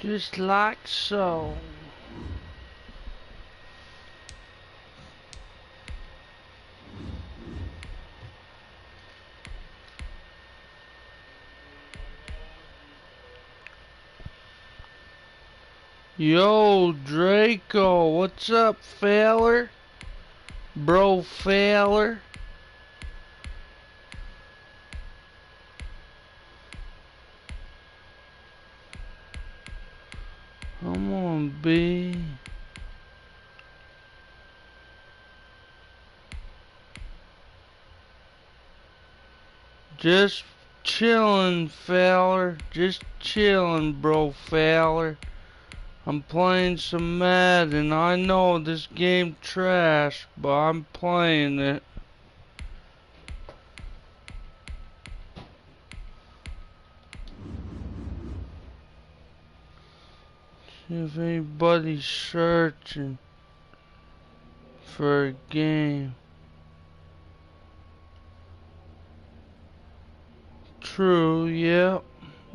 Just like so. Yo, Draco, what's up, feller? Bro, feller? Come on, B. Just chillin', feller. Just chillin', bro, feller. I'm playing some Madden. I know this game trash, but I'm playing it. See if anybody's searching for a game. True, yep.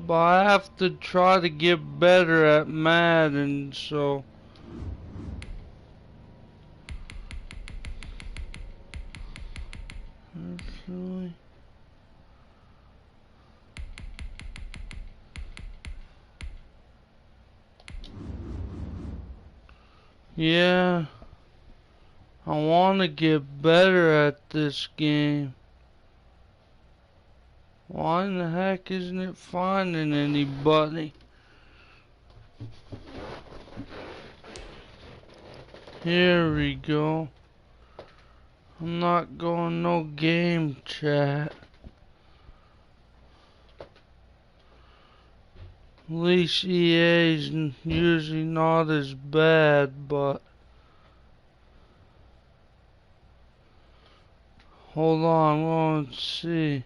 But I have to try to get better at Madden, so. Actually. Yeah. I want to get better at this game. Why in the heck isn't it finding anybody? Here we go. I'm not going no game chat. At least EA's usually not as bad, but hold on, let's see.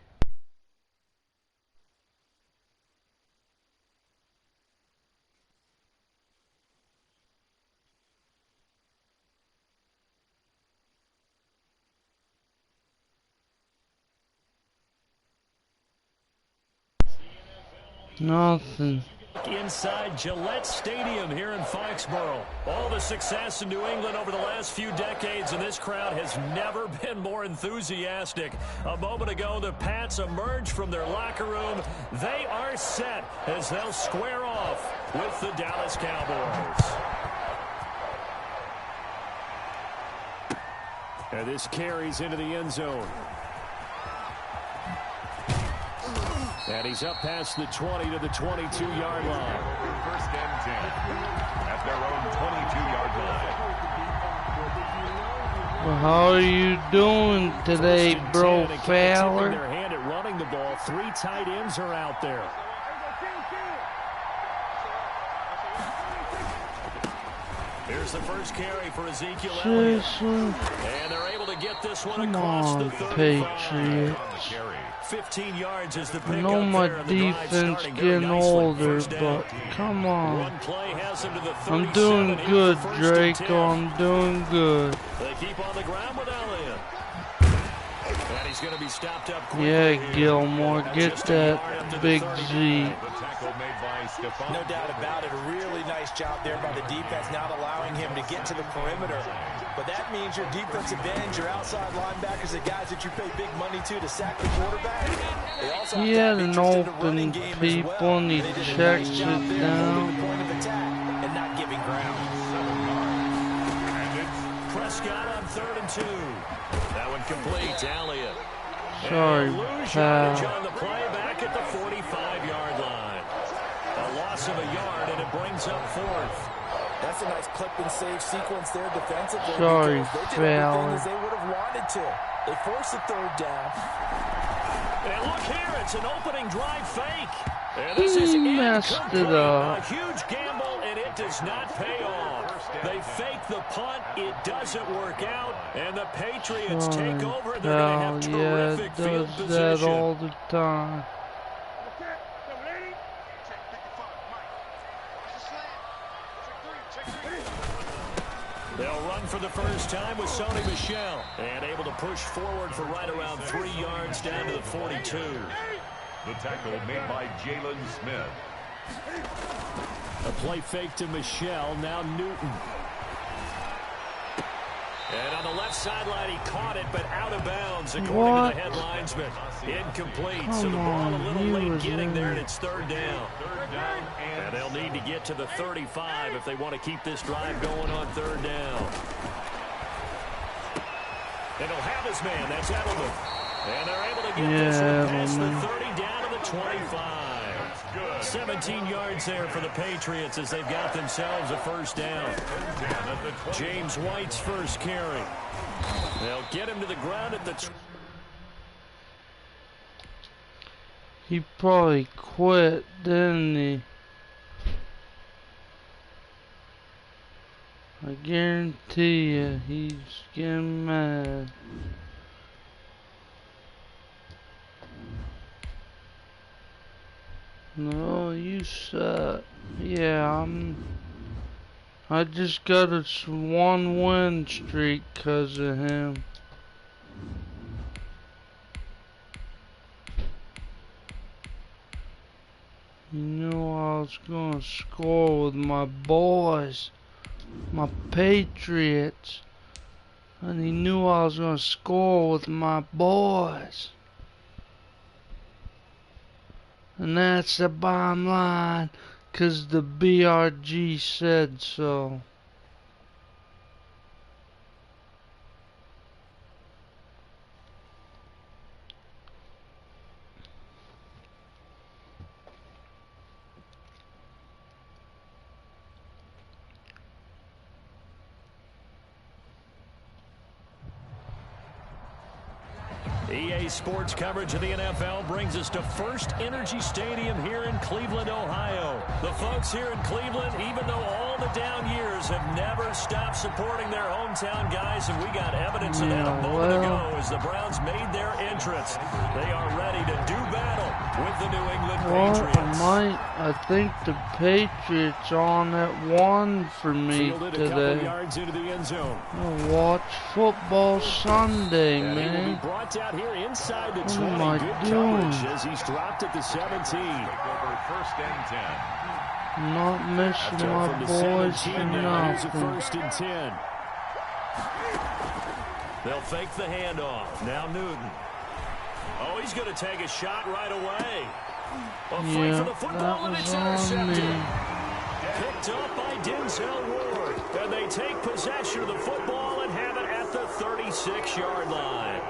Nothing. Inside Gillette Stadium here in Foxborough. All the success in New England over the last few decades, and this crowd has never been more enthusiastic. A moment ago, the Pats emerged from their locker room. They are set as they'll square off with the Dallas Cowboys. And this carries into the end zone. And he's up past the 20 to the 22-yard line. First and 10 at their own 22-yard line. Well, how are you doing today, bro, feller? Their hand at running the ball. 3 tight ends are out there. Here's the first carry for Ezekiel Elliott. And they're able to get this one across the 35. Patriots. 15 yards is the I know my defense getting older, but come on. I'm doing good, Draco. I'm doing good. They keep on the ground with Elliott. And he's going to be stopped up quickly. Yeah, Gilmore, get that big Z. No doubt about it. A really nice job there by the defense, not allowing him to get to the perimeter. But that means your defensive ends, your outside linebackers, the guys that you pay big money to sack the quarterback. They also He had an open people and he checks it down. And not giving ground. Prescott on 3rd and 2. That one complete. Elliott. Sorry, pal. On the play back at the 45-yard line. A loss of a yard, and it brings up 4th. That's a nice clip and save sequence there defensively. Sorry, they did fella. everything as they would have wanted to. They forced the 3rd down. And look here, it's an opening drive fake. And He messed it up. A huge gamble, and it does not pay off. They fake the punt, it doesn't work out, and the Patriots take over. They're going to have terrific field position. Yeah, does that all the time. They'll run for the first time with Sony Michel. And able to push forward for right around 3 yards down to the 42. The tackle made by Jalen Smith. A play fake to Michelle, now Newton. And on the left sideline, he caught it, but out of bounds, according to the head linesman. Incomplete, so the ball a little late getting there, and it's third down. And they'll need to get to the 35 if they want to keep this drive going on third down. And he'll have his man, that's Edelman. And they're able to get this one past the 30 down to the 25. 17 yards there for the Patriots as they've got themselves a first down. James White's first carry. They'll get him to the ground at the... He probably quit, didn't he? I guarantee you, he's getting mad. No, you suck. Yeah, I just got a 1-win streak because of him. You knew I was gonna score with my boys, my Patriots. And he knew I was gonna score with my boys. And that's the bottom line, 'cause the BRG said so. EA Sports coverage of the NFL brings us to First Energy Stadium here in Cleveland, Ohio. The folks here in Cleveland, even though all the down years, have never stopped supporting their hometown guys, and we got evidence of that a moment ago as the Browns made their entrance. They are ready to do battle with the New England Patriots. I think the Patriots on at 1 for me today. Yards into the end zone. I'll watch football Sunday, and man. he will be brought out here inside the 20. What am I Good doing? coverage as he's dropped at the 17. Over first and 10. Not missing my boys for nothing. First and 10. They'll fake the handoff. Now Newton. Oh, he's going to take a shot right away. A fight for the football, and it's intercepted. Picked up by Denzel Ward. And they take possession of the football and have it at the 36-yard line.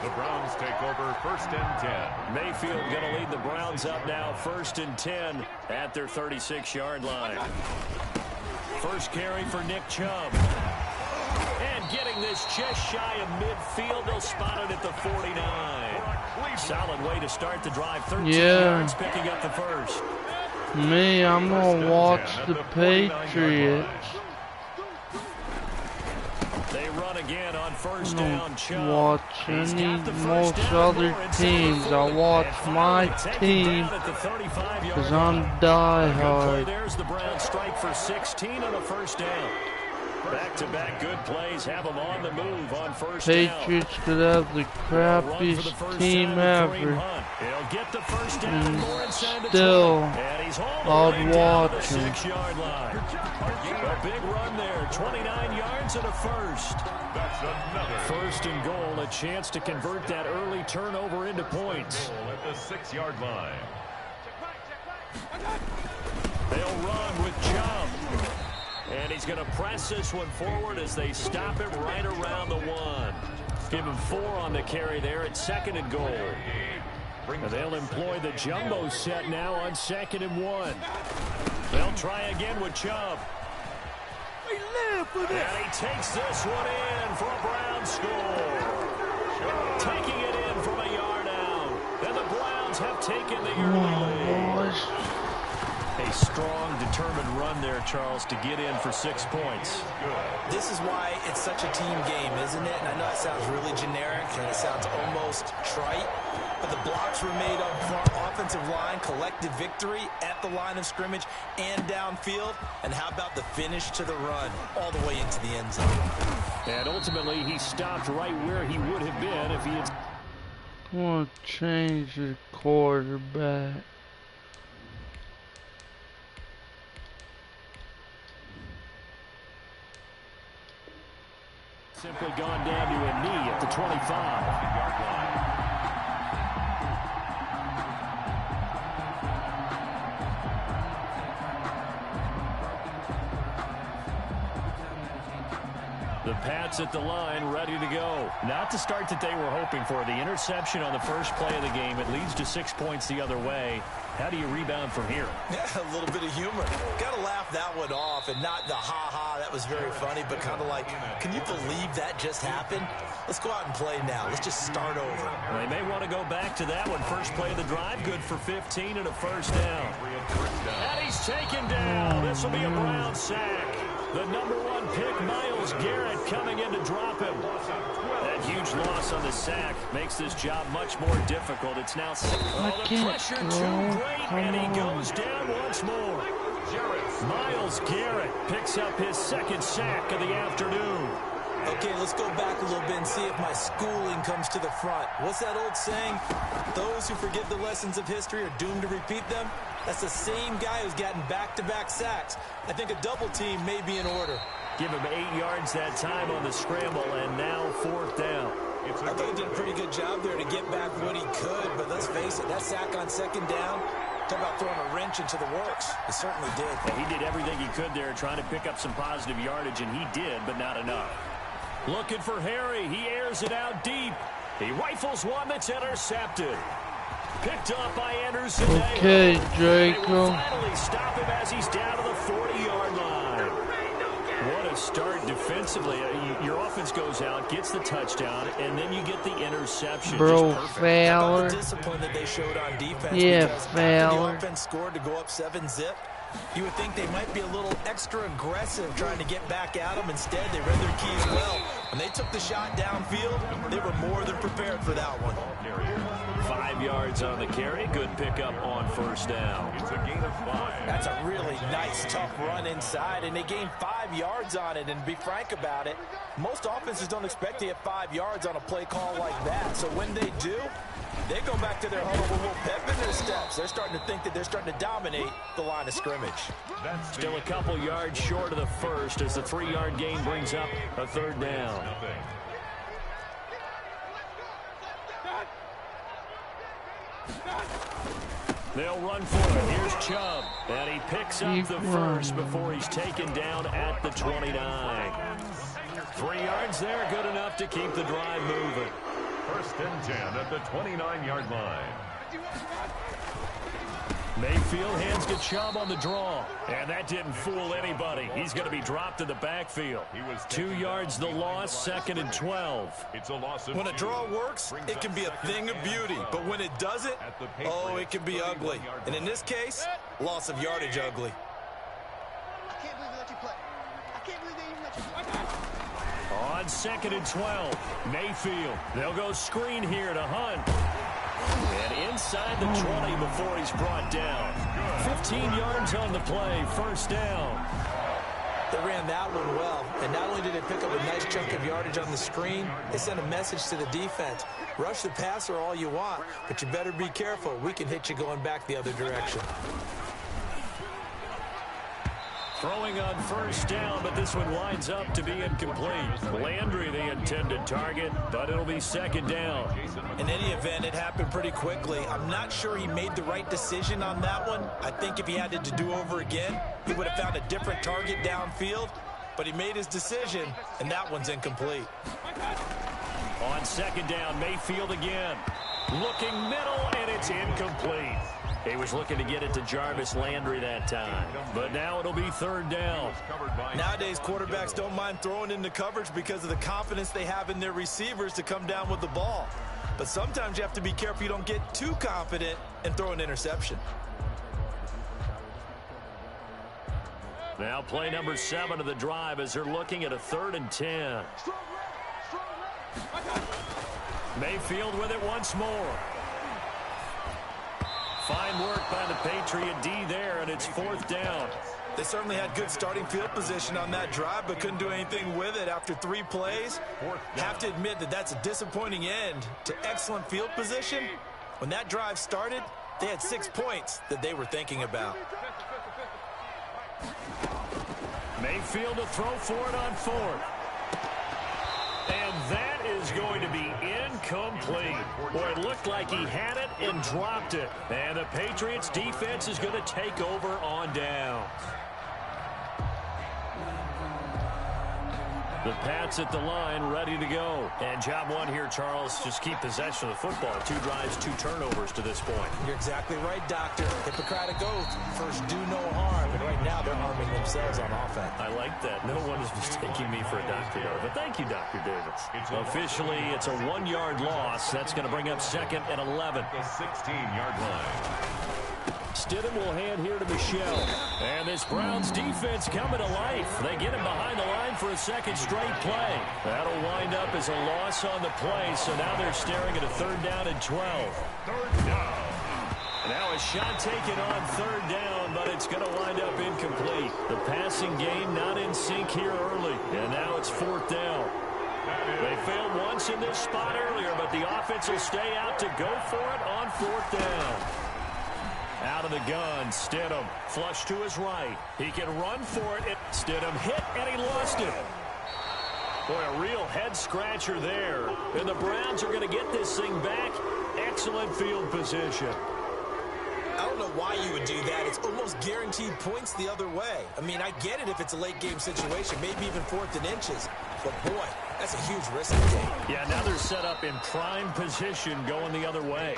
The Browns take over first and 10. Mayfield going to lead the Browns up now, first and 10 at their 36-yard line. First carry for Nick Chubb. And getting this just shy of midfield, they'll spot it at the 49. Solid way to start the drive. 13 yards, picking up the first. Me, I'm gonna watch the Patriots. They run again on first down. Watch most other teams. I watch my team because I'm diehard. There's the Browns strike for 16 on a first down. Back-to-back good plays have them on the move on first down. Patriots could have the crappiest team ever. He'll get the first down and more inside the Still, 20. And he's I'd watch him. 6-yard line. A big run there, 29 yards and a first. That's another First and goal, a chance to convert that early turnover into points. at the 6-yard line. They'll run with Chubb. And he's going to press this one forward as they stop him right around the 1. Give him 4 on the carry there at second and goal. And they'll employ the jumbo set now on second and 1. They'll try again with Chubb. And he takes this one in for a Browns score. Taking it in from a yard out. And the Browns have taken the early lead. A strong, determined run there, Charles, to get in for 6 points. This is why it's such a team game, isn't it? And I know it sounds really generic and it sounds almost trite, but the blocks were made up front, offensive line, collective victory at the line of scrimmage and downfield. And how about the finish to the run all the way into the end zone? And ultimately, he stopped right where he would have been if he had... I want to change the quarterback. Simply gone down to a knee at the 25-yard line. The Pats at the line, ready to go. Not the start that they were hoping for. The interception on the first play of the game. It leads to 6 points the other way. How do you rebound from here? Yeah, a little bit of humor. Got to laugh that one off, and not the ha-ha, that was very funny, but kind of like, can you believe that just happened? Let's go out and play now. Let's just start over. Well, they may want to go back to that one. First play of the drive, good for 15 and a first down. And he's taken down. This will be a Brown sack. The #1 pick, Myles Garrett, coming in to drop him. That huge loss on the sack makes this job much more difficult. It's now the pressure too great, and he goes down once more. Myles Garrett picks up his second sack of the afternoon. Okay, let's go back a little bit and see if my schooling comes to the front. What's that old saying? Those who forget the lessons of history are doomed to repeat them. That's the same guy who's gotten back-to-back sacks. I think a double team may be in order. Give him 8 yards that time on the scramble, and now 4th down. I thought he did a pretty good job there to get back what he could, but let's face it, that sack on 2nd down, talk about throwing a wrench into the works. It certainly did. Yeah, he did everything he could there trying to pick up some positive yardage, and he did, but not enough. Looking for Harry. He airs it out deep. He rifles one that's intercepted. Picked up by Anderson. Okay, Draco. They will finally stop him as he's down to the 40-yard line. What a start defensively. Your offense goes out, gets the touchdown, and then you get the interception. Bro, Fowler. The discipline that they showed on defense. Yeah, because after Fowler. the offense scored to go up 7-zip, you would think they might be a little extra aggressive trying to get back at them. Instead, they read their keys well. When they took the shot downfield, they were more than prepared for that one. 5 yards on the carry. Good pickup on 1st down. It's a gain of 5. That's a really nice, tough run inside, and they gained 5 yards on it. And to be frank about it, most offenses don't expect to get 5 yards on a play call like that. So when they do, they go back to their huddle with a little pep in their steps. They're starting to think that they're starting to dominate the line of scrimmage. Still a couple yards short of the first as the 3-yard gain brings up a 3rd down. They'll run for it. Here's Chubb. And he picks up the first before he's taken down at the 29. 3 yards there, good enough to keep the drive moving. 1st and 10 at the 29-yard line. Mayfield hands to Chubb on the draw. And that didn't fool anybody. He's going to be dropped in the backfield. 2 yards the loss, 2nd and 12. It's a loss of When a draw works, it can be a thing of beauty. But when it doesn't, oh, it can be ugly. And in this case, loss of yardage ugly. I can't believe they let you play. I can't believe they even let you play. On 2nd and 12, Mayfield. They'll go screen here to Hunt. And inside the 20 before he's brought down. 15 yards on the play, 1st down. They ran that one well, and not only did they pick up a nice chunk of yardage on the screen, they sent a message to the defense. Rush the passer all you want, but you better be careful. We can hit you going back the other direction. Throwing on 1st down, but this one winds up to be incomplete. Landry the intended target, but it'll be 2nd down. In any event, it happened pretty quickly. I'm not sure he made the right decision on that one. I think if he had to do over again, he would have found a different target downfield, but he made his decision, and that one's incomplete. On 2nd down, Mayfield again. Looking middle, and it's incomplete. He was looking to get it to Jarvis Landry that time. But now it'll be 3rd down. Nowadays, quarterbacks don't mind throwing into coverage because of the confidence they have in their receivers to come down with the ball. But sometimes you have to be careful you don't get too confident and throw an interception. Now play number 7 of the drive as they're looking at a 3rd and 10. Mayfield with it once more. Fine work by the Patriot D there, and it's 4th down. They certainly had good starting field position on that drive, but couldn't do anything with it after 3 plays. Have to admit that that's a disappointing end to excellent field position. When that drive started, they had 6 points that they were thinking about. Mayfield to throw for it on 4th. going to be incomplete. Boy, it looked like he had it and dropped it. And the Patriots defense is going to take over on downs. The Pats at the line, ready to go. And job one here, Charles, just keep possession of the football. 2 drives, 2 turnovers to this point. You're exactly right, Doctor. Hippocratic oath. First, do no harm. And right now, they're harming themselves on offense. I like that. No one is mistaking me for a doctor, though. But thank you, Dr. Davis. Officially, it's a 1-yard loss. That's going to bring up 2nd and 11. The 16-yard line. Stidham will hand here to Michelle. And this Browns defense coming to life. They get him behind the line for a second straight play. That'll wind up as a loss on the play, so now they're staring at a 3rd down and 12. 3rd down. Now a shot taken on 3rd down, but it's going to wind up incomplete. The passing game not in sync here early, and now it's 4th down. They failed once in this spot earlier, but the offense will stay out to go for it on 4th down. Out of the gun, Stidham, flush to his right. He can run for it. Stidham hit, and he lost it. Boy, a real head-scratcher there. And the Browns are going to get this thing back. Excellent field position. I don't know why you would do that. It's almost guaranteed points the other way. I mean, I get it if it's a late-game situation, maybe even 4th and inches. But, boy, that's a huge risk to take. Yeah, now they're set up in prime position going the other way.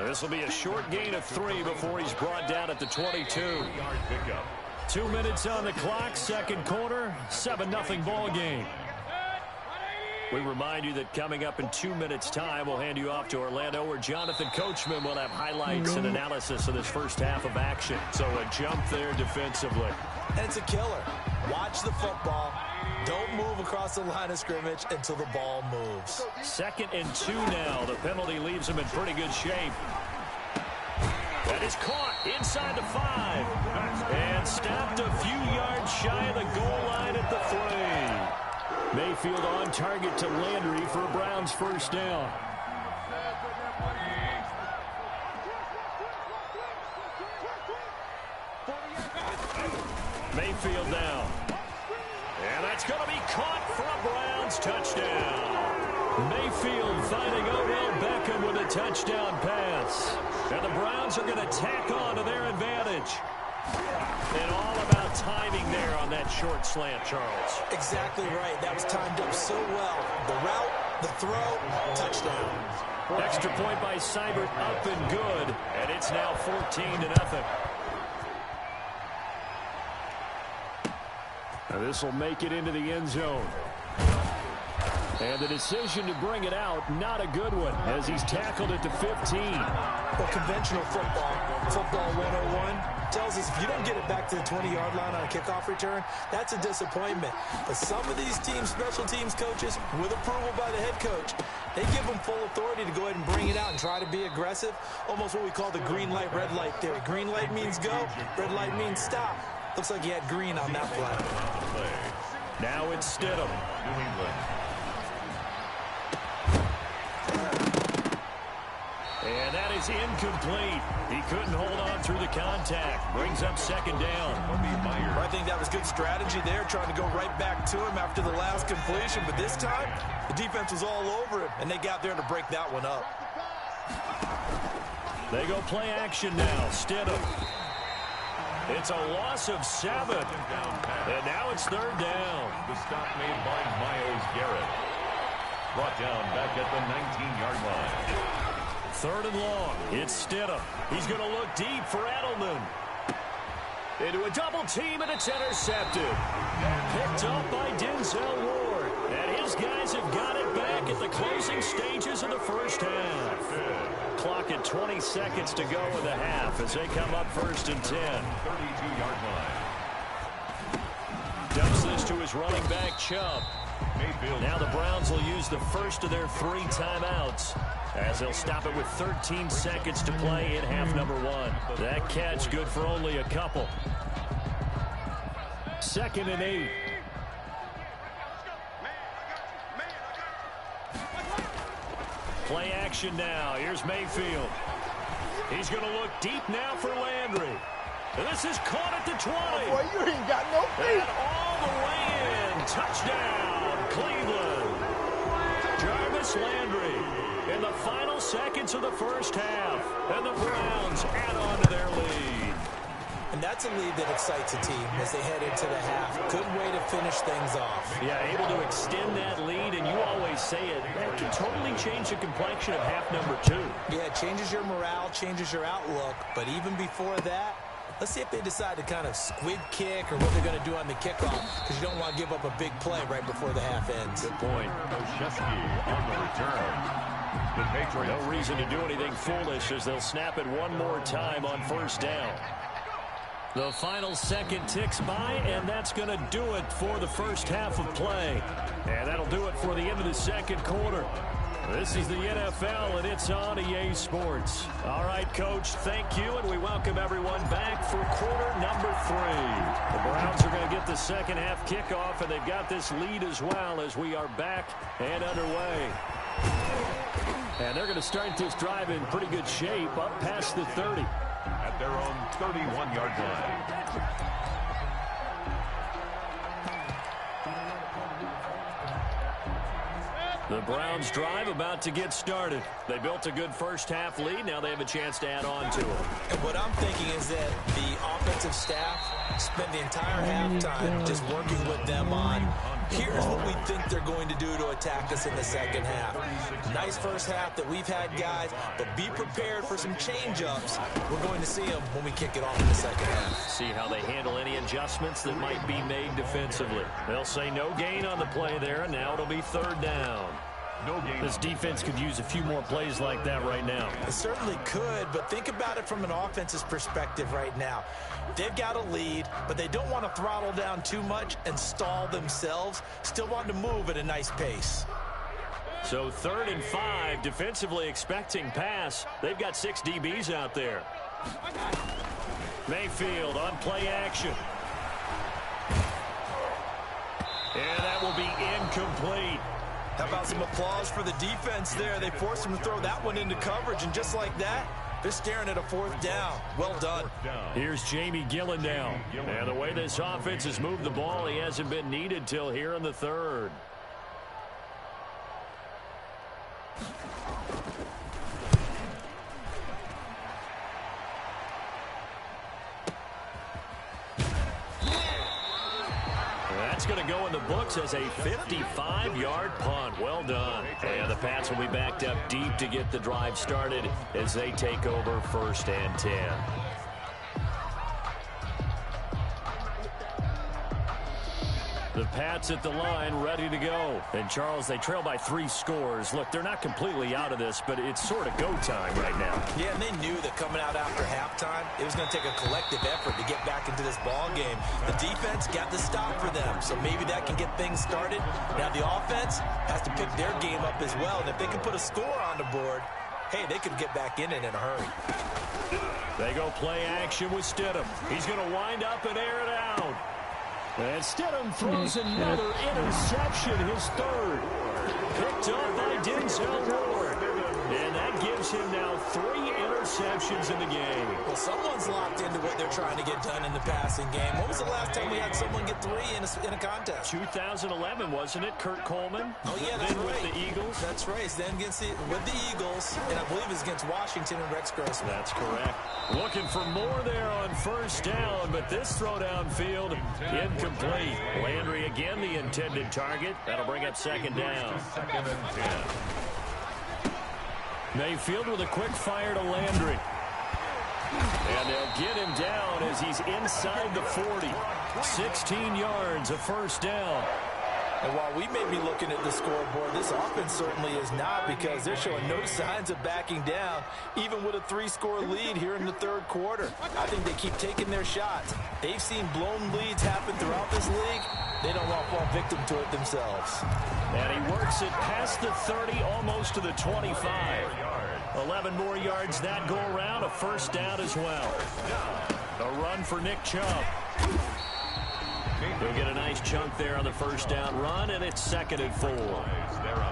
This will be a short gain of 3 before he's brought down at the 22. 2 minutes on the clock, 2nd quarter, 7-0 ball game. We remind you that coming up in 2 minutes' time, we'll hand you off to Orlando, where Jonathan Coachman will have highlights and analysis of this first half of action. So a jump there defensively. And it's a killer. Watch the football. Don't move across the line of scrimmage until the ball moves. 2nd and 2 now. The penalty leaves him in pretty good shape. That is caught inside the 5. And stopped a few yards shy of the goal line at the 3. Mayfield on target to Landry for a Browns 1st down. Mayfield down. And that's going to be caught for a Browns touchdown. Mayfield finding Odell Beckham with a touchdown pass. And the Browns are going to tack on to their advantage. And all about timing there on that short slant, Charles. Exactly right. That was timed up so well. The route, the throw, touchdown. Extra point by Seibert, up and good. And it's now 14-0. This will make it into the end zone. And the decision to bring it out, not a good one, as he's tackled at the 15. Well, conventional football 101, tells us if you don't get it back to the 20-yard line on a kickoff return, that's a disappointment. But some of these teams, special teams coaches, with approval by the head coach, they give them full authority to go ahead and bring it out and try to be aggressive. Almost what we call the green light, red light theory. Green light means go, red light means stop. Looks like he had green on that play. Now it's Stidham. New England. And that is incomplete. He couldn't hold on through the contact. Brings up 2nd down. I think that was good strategy there, trying to go right back to him after the last completion. But this time, the defense was all over him, and they got there to break that one up. They go play action now. Stidham. It's a loss of 7. And now it's 3rd down. The stop made by Myles Garrett. Brought down back at the 19-yard line. 3rd and long. It's Stidham. He's going to look deep for Edelman. Into a double team, and it's intercepted. Picked up by Denzel Ward. And his guys have got it back at the closing stages of the first half. Clock at 20 seconds to go in the half as they come up 1st and 10. 32-yard line. Dumps this to his running back, Chubb. Mayfield. Now the Browns will use the first of their 3 timeouts, as they'll stop it with 13 seconds to play in half number 1. That catch good for only a couple. 2nd and 8. Play action now. Here's Mayfield. He's going to look deep now for Landry. And this is caught at the 20. Oh boy, you ain't got no feet. And all the way in. Touchdown, Cleveland. Jarvis Jarvis Landry in the final seconds of the first half. And the Browns add on to their lead. And that's a lead that excites a team as they head into the half. Good way to finish things off. Yeah, able to extend that lead, and you always say it, that can totally change the complexion of half number 2. Yeah, it changes your morale, changes your outlook. But even before that, let's see if they decide to kind of squid kick or what they're going to do on the kickoff, because you don't want to give up a big play right before the half ends. Good point. Oshesky on the return. The Patriots. No reason to do anything foolish as they'll snap it one more time on first down. The final second ticks by, and that's going to do it for the first half of play. And that'll do it for the end of the second quarter. This is the NFL, and it's on EA Sports. All right, Coach, thank you, and we welcome everyone back for quarter number 3. The Browns are going to get the second half kickoff, and they've got this lead as well as we are back and underway. And they're going to start this drive in pretty good shape up past the 30. At their own 31-yard line. The Browns drive about to get started. They built a good first half lead. Now they have a chance to add on to it. And what I'm thinking is that the offensive staff spend the entire halftime just working with them on, here's what we think they're going to do to attack us in the second half. Nice first half that we've had, guys, but be prepared for some change-ups. We're going to see them when we kick it off in the second half. See how they handle any adjustments that might be made defensively. They'll say no gain on the play there, and now it'll be third down. No gain. This defense could use a few more plays like that right now. It certainly could, but think about it from an offense's perspective right now. They've got a lead, but they don't want to throttle down too much and stall themselves. Still want to move at a nice pace. So 3rd and 5, defensively expecting pass. They've got 6 DBs out there. Mayfield on play action. And that will be incomplete. How about some applause for the defense there? They forced him to throw that one into coverage, and just like that, they're staring at a 4th down. Well done. Here's Jamie Gillen now. And the way this offense has moved the ball, he hasn't been needed till here in the 3rd. That's going to go in the books as a 55-yard punt. Well done. And the Pats will be backed up deep to get the drive started as they take over 1st and 10. The Pats at the line, ready to go. And, Charles, they trail by 3 scores. Look, they're not completely out of this, but it's sort of go time right now. Yeah, and they knew that coming out after halftime, it was going to take a collective effort to get back into this ball game. The defense got the stop for them, so maybe that can get things started. Now the offense has to pick their game up as well, and if they can put a score on the board, hey, they could get back in it in a hurry. They go play action with Stidham. He's going to wind up and air it out. And Stidham throws another interception, his 3rd. Picked up by Denzel Ward. And that gives him now 3 interceptions in the game. Well, someone's locked into what they're trying to get done in the passing game. When was the last time we had someone get 3 in a contest? 2011, wasn't it? Kurt Coleman? Oh, yeah, that's then right. With the Eagles? That's right. It's then with the Eagles, and I believe it's against Washington and Rex Grossman. That's correct. Looking for more there on 1st down, but this throw downfield incomplete. Landry again the intended target. That'll bring up 2nd down. 2nd and 10. Mayfield with a quick fire to Landry. And they'll get him down as he's inside the 40. 16 yards, a 1st down. And while we may be looking at the scoreboard, this offense certainly is not, because they're showing no signs of backing down, even with a 3-score lead here in the 3rd quarter. I think they keep taking their shots. They've seen blown leads happen throughout this league. They don't want to fall victim to it themselves. And he works it past the 30, almost to the 25. 11 more yards that go around, a 1st down as well. A run for Nick Chubb. He'll get a nice chunk there on the 1st down run, and it's 2nd and 4.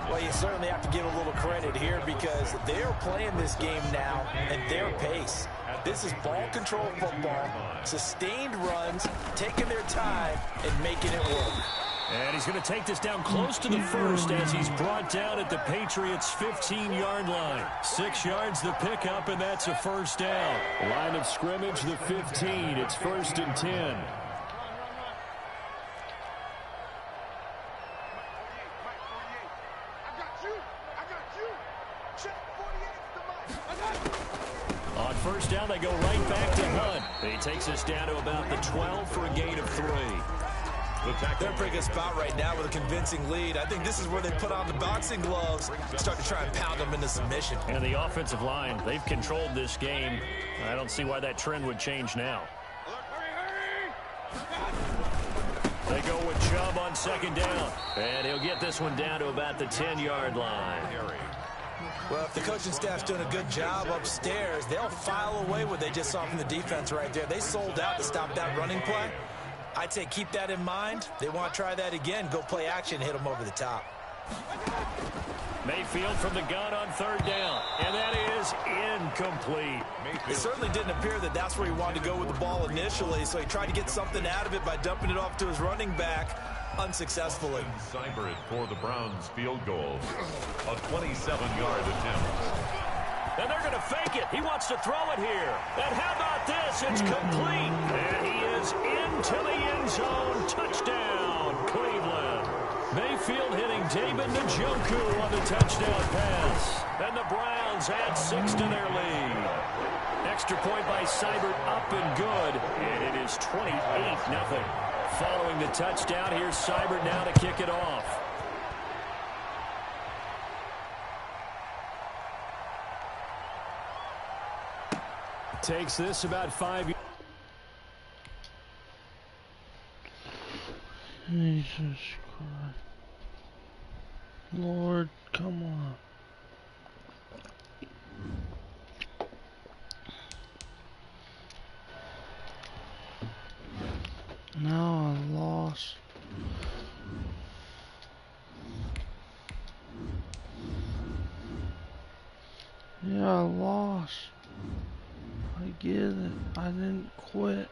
Well, you certainly have to give a little credit here, because they're playing this game now at their pace. This is ball control football, sustained runs, taking their time, and making it work. And he's going to take this down close to the first as he's brought down at the Patriots' 15-yard line. 6 yards the pickup, and that's a first down. Line of scrimmage, the 15. It's 1st and 10. On first down, they go right back to Hunt. He takes us down to about the 12 for a gain of 3. They're in a pretty good spot right now with a convincing lead. I think this is where they put on the boxing gloves and start to try and pound them into submission. And the offensive line, they've controlled this game. I don't see why that trend would change now. They go with Chubb on 2nd down. And he'll get this one down to about the 10-yard line. Well, if the coaching staff's doing a good job upstairs, they'll file away what they just saw from the defense right there. They sold out to stop that running play. I'd say keep that in mind. They want to try that again. Go play action, hit them over the top. Mayfield from the gun on 3rd down. And that is incomplete. It certainly didn't appear that that's where he wanted to go with the ball initially, so he tried to get something out of it by dumping it off to his running back unsuccessfully. Seibert for the Browns field goal. A 27-yard attempt. And they're going to fake it. He wants to throw it here. And how about this? It's complete. And he is into the end zone. Touchdown, Cleveland. Mayfield hitting David Njoku on the touchdown pass. And the Browns add 6 to their lead. Extra point by Seibert up and good. And it is 28-0. Following the touchdown, here's Seibert now to kick it off. Takes this about 5 years. Jesus Christ. Lord, come on. Now I lost. Yeah, I lost. I get it. I didn't quit.